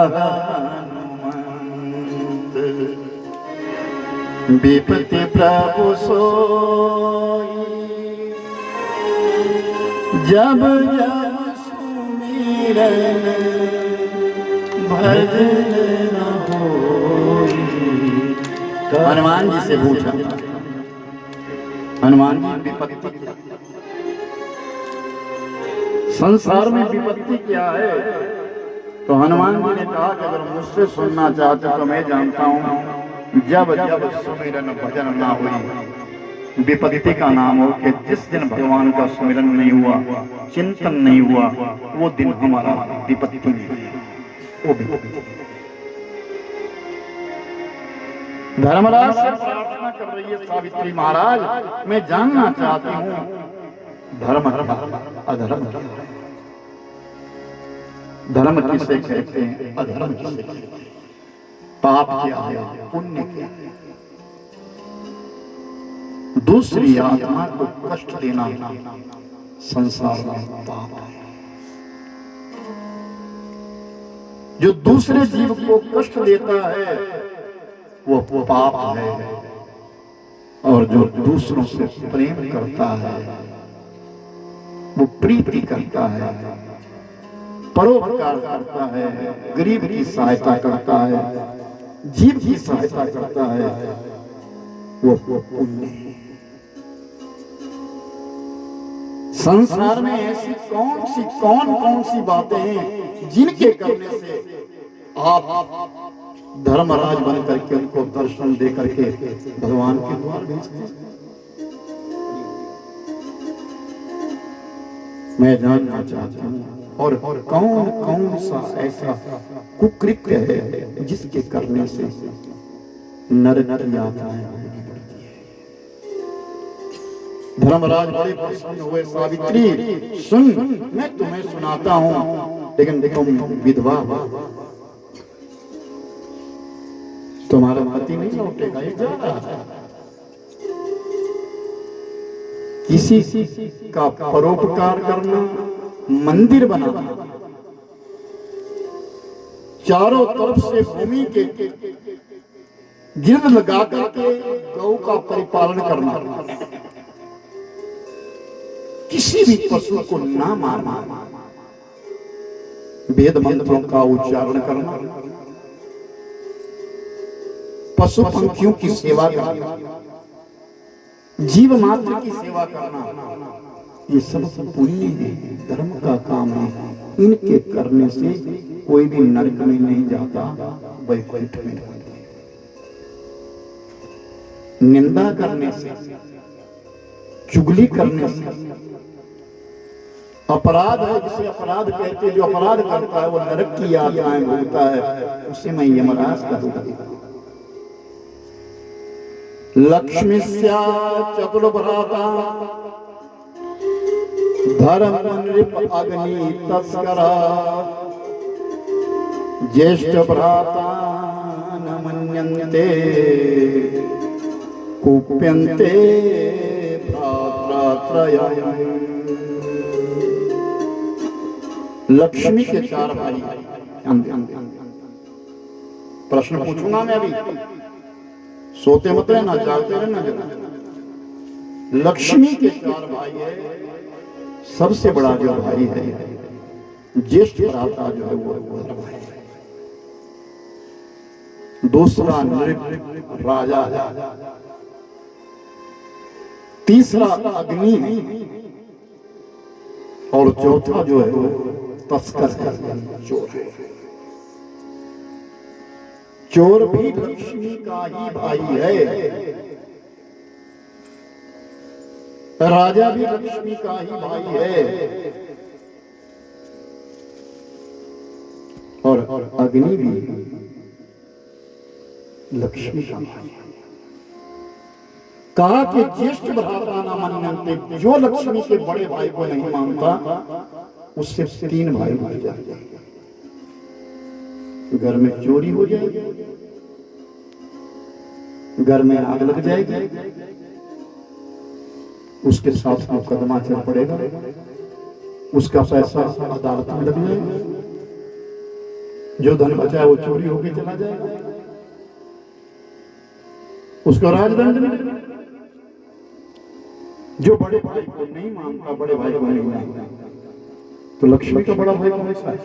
हनुमंत। विपति प्रभु सोई जब जब सुमिरन भजन न होई। हनुमान जी से पूछा, हनुमान जी विपत्ति संसार में विपत्ति क्या है? तो हनुमान जी ने कहा कि अगर मुझसे सुनना चाहते तो मैं जानता हूँ, जब जब सुमिरन भजन ना हुई। विपत्ति का नाम हो कि जिस दिन भगवान का सुमिरन नहीं हुआ, चिंतन नहीं हुआ, वो दिन हमारा विपत्ति नहीं है, वो विपत्ति। धर्मराज से प्रार्थना कर रही है सावित्री, महाराज मैं जानना चाहती हूँ धर्म क्या, अधर्म क्या? धर्म किसे कहते हैं, अधर्म किसे कहते हैं? पाप क्या है, पुण्य क्या है? दूसरी आत्मा को कष्ट देना संसार में पाप है। जो दूसरे जीव को कष्ट देता है वो पाप है, और जो दूसरों से प्रेम करता है वो प्रीति करता है, परोपकार करता है, गरीब की सहायता करता है, जीव की सहायता करता है, वो पुण्य है। संसार में ऐसी कौन सी बातें हैं जिनके करने से आप धर्मराज बन करके उनको दर्शन दे करके भगवान के द्वार भेजते हैं? मैं जानना चाहता हूँ, और कौन सा ऐसा कुकृत्य है जिसके करने से नरक की यातनाएं भोगनी पड़ती है? धर्मराज बड़े प्रसन्न हुए, सावित्री सुन मैं तुम्हें सुनाता हूँ, लेकिन तुम विधवा हो, तुम्हारा पति नहीं लौटेगा, ये जा रहा है। किसी का परोपकार करना, मंदिर बनाना, चारों तरफ से भूमि के गिर्द लगा करके गौ का परिपालन करना, किसी भी पशु को ना मारना, वेद मंत्रों का उच्चारण करना, पशु पंखियों की सेवा करना, जीव मात्र की सेवा करना, ये सब पुण्य है, धर्म का काम है। इनके करने से कोई भी नरक में नहीं जाता, वैकुंठ में जाता है। निंदा करने से, चुगली करने से, अपराध है जिसे अपराध कहते हैं, जो अपराध करता है वो नरक की यातनाएं भोगता है, उसे मैं यमराज कहूंगा। लक्ष्मीस्या चतुर्भ्राता धर्म नृप अग्नि तस्करा ज्येष्ठ भ्राता न मन्यन्ते कुप्यन्ते भ्रात्रात्रयम्। लक्ष्मी के चार भाई। प्रश्न पूछूंगा मैं अभी, सोते मत रहना, जागते रहना जरा। लक्ष्मी के चार भाई है, सबसे बड़ा जो भाई है ज्येष्ठ भ्राता जो है वो भाई है। दूसरा नृप राजा है, तीसरा अग्नि है, और चौथा जो है वो तस्कर है, चोर है। चोर भी लक्ष्मी का ही भाई है, राजा भी लक्ष्मी का ही भाई है, और अग्नि भी लक्ष्मी का भाई है। कहा कि ज्येष्ठ भ्राता न मन्यन्ते, जो लक्ष्मी के बड़े भाई को नहीं मानता उससे तीन भाई मर जाएंगे। घर में चोरी हो जाएगी, घर में आग लग जाएगी, उसके साथ मुकदमा चल पड़ेगा, उसका पैसा अदालत में लग जाएगा, जो धन बचा है वो चोरी होके चला जाएगा, उसको राजदंड मिलेगा। जो बड़े भाई को नहीं मानता, बड़े भाई को नहीं मानता, तो लक्ष्मी का बड़ा भाई कौन सा है?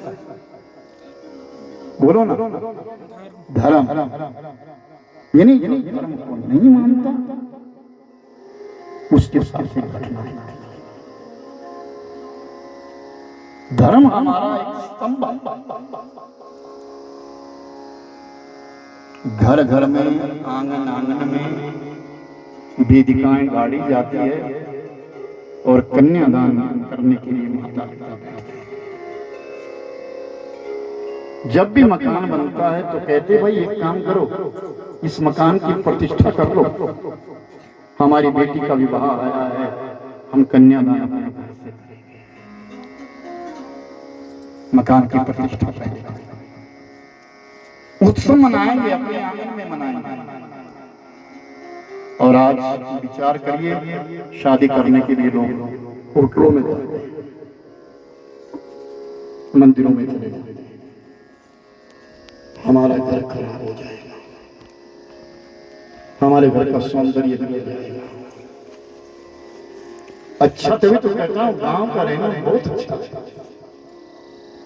बोलो ना, धर्म। ये नहीं धर्म को नहीं मानता उसके साथ एक घटना है। धर्म हमारा एक स्तंभ है। घर घर में, आंगन आंगन में वेदिकाएं गाड़ी जाती है और कन्यादान करने के लिए माता पिता बैठते हैं। जब भी मकान बनता है तो कहते भाई एक काम करो, इस मकान की प्रतिष्ठा कर लो, हमारी बेटी का विवाह आया है, हम कन्यादान अपने घर से करेंगे। मकान की प्रतिष्ठा पहले उत्सव मनाएंगे, अपने आंगन में मनाएंगे। और आज विचार करिए, शादी करने के लिए लोग होटलों में जाते हैं, मंदिरों में चले जाते हैं। हमारा घर खराब हो जाएगा, हमारे घर का सौंदर्य बिगड़ जाएगा। अच्छा, तभी तो कहता हूं गांव का रहना बहुत अच्छा है।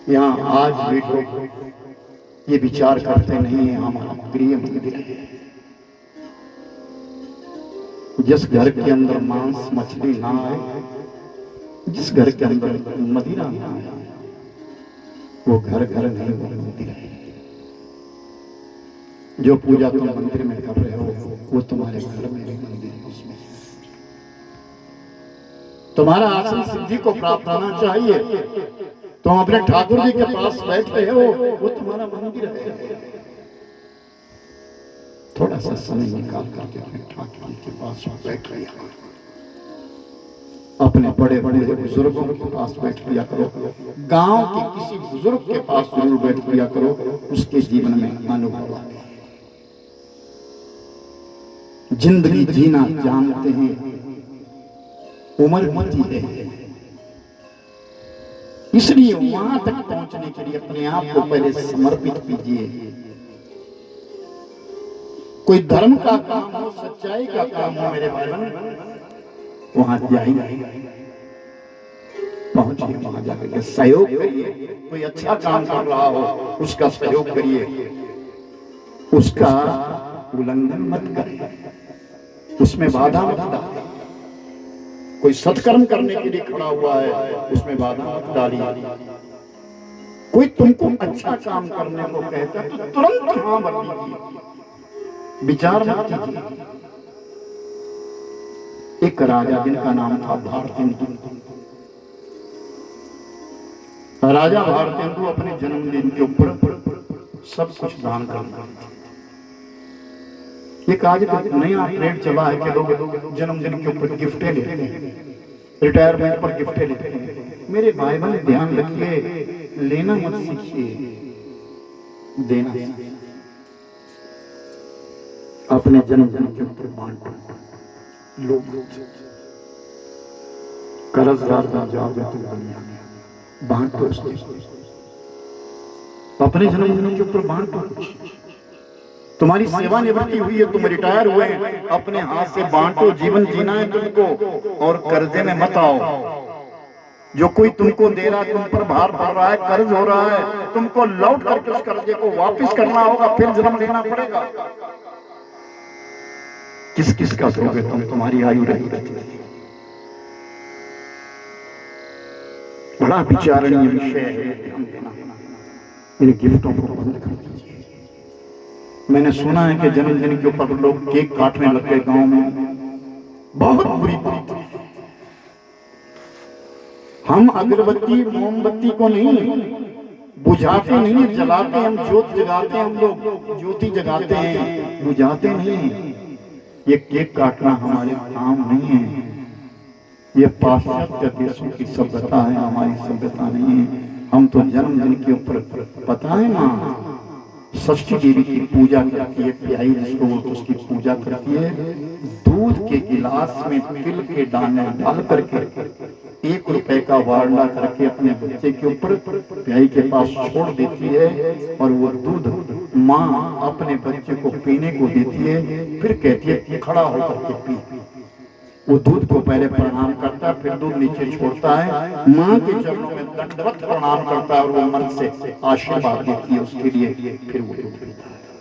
यहाँ आज भी लोग ये विचार करते नहीं है हमारा प्रिय मंदिर है। जिस घर के अंदर मांस मछली ना आए, जिस घर के अंदर मदिरा ना आए, वो घर घर नहीं, वो मंदिर है। जो पूजा तुम मंदिर में कर रहे हो वो तुम्हारे घर में नहीं, मंदिर है उसमें। तुम्हारा आसन सिद्धि को प्राप्त होना चाहिए, तुम अपने ठाकुर जी के पास बैठ रहे हो, वो तुम्हारा मंदिर है। थोड़ा सा समय निकाल करके अपने ठाकुर जी के पास बैठ लिया करो, अपने बड़े बड़े बुजुर्गों के पास बैठ लिया करो, गांव के किसी बुजुर्ग के पास जरूर बैठ लिया करो, उसके जीवन में अनुभव आए। जिंदगी जीना जानते हैं, उम्र बीती है, इसलिए वहां तक पहुंचने के लिए अपने आप को पहले समर्पित कीजिए। कोई धर्म का काम हो, सच्चाई का काम हो, मेरे भाई बहन, वहां जाइए, पहुंचिए, वहां जाकर सहयोग करिए। कोई अच्छा काम कर रहा हो उसका सहयोग करिए, उसका उल्लंघन मत करिए, उसमें बाधा मत डालिए। कोई सत्कर्म करने के लिए खड़ा हुआ है, उसमें बाधा मत डालिए। कोई तुमको अच्छा काम करने को कहता है तो तुरंत हाँ बोल दीजिए, विचार मत कीजिए। एक राजा जिनका नाम था भारतेंदु, राजा भारतेंदु अपने जन्मदिन के ऊपर सब कुछ दान करता। एक आज नया ट्रेंड चला है कि लोग जन्मदिन के ऊपर गिफ्टें लेते हैं, रिटायरमेंट पर गिफ्टें लेते हैं। मेरे भाई बहन ध्यान रखिए, लेना मत सीखिए, देना सीखिए। अपने जन्मदिन के ऊपर बांटो, लोग कर्जदार बन जाओगे तुम दुनिया में, बांटो उसके। अपने जन्मदिन के ऊपर बांटो कुछ। तुम्हारी सेवा निवृत्ति हुई है, तुम रिटायर हुए हैं, अपने हाथ से बांटो। जीवन जीना है तुमको, और कर्जे में मत आओ। जो कोई तुमको दे रहा है, तुम पर भार पड़ रहा है, कर्ज हो रहा है, तुमको लौट करके उस कर्जे को वापस करना होगा, फिर जन्म लेना पड़ेगा। किस किस का दोगे तुम? तुम्हारी आयु रही रहती। बड़ा विचारणीय विषय है, ध्यान देना। इन गिफ्टों को बंद कर दीजिए। मैंने सुना है कि जन्मदिन के ऊपर लोग केक काटने लग गए गांव में, बहुत बुरी बात है। हम अगरबत्ती मोमबत्ती को नहीं बुझाते, नहीं जलाते, हम ज्योत जगाते हैं। हम लोग ज्योति जगाते हैं, बुझाते नहीं। ये केक काटना हमारे काम नहीं है। ये पाश्चात्य देशों की सभ्यता है, हमारी सभ्यता नहीं है। हम तो जन्मदिन के ऊपर, पता है ना, षष्ठी देवी की पूजा करती है, प्याई जिसको वो उसकी पूजा करती है। दूध के गिलास में तिल के दाने डाल करके 1 रुपए का वारना करके अपने बच्चे के ऊपर प्याई के पास छोड़ देती है और वो दूध माँ अपने बच्चे को पीने को देती है। फिर कहती है खड़ा होकर के पी। वो दूध को पहले प्रणाम करता है, फिर दूध नीचे छोड़ता है, माँ के चरणों में दंडवत प्रणाम करता है और वो मन से आशीर्वाद देती है उसके लिए, फिर वो दूध पीता है।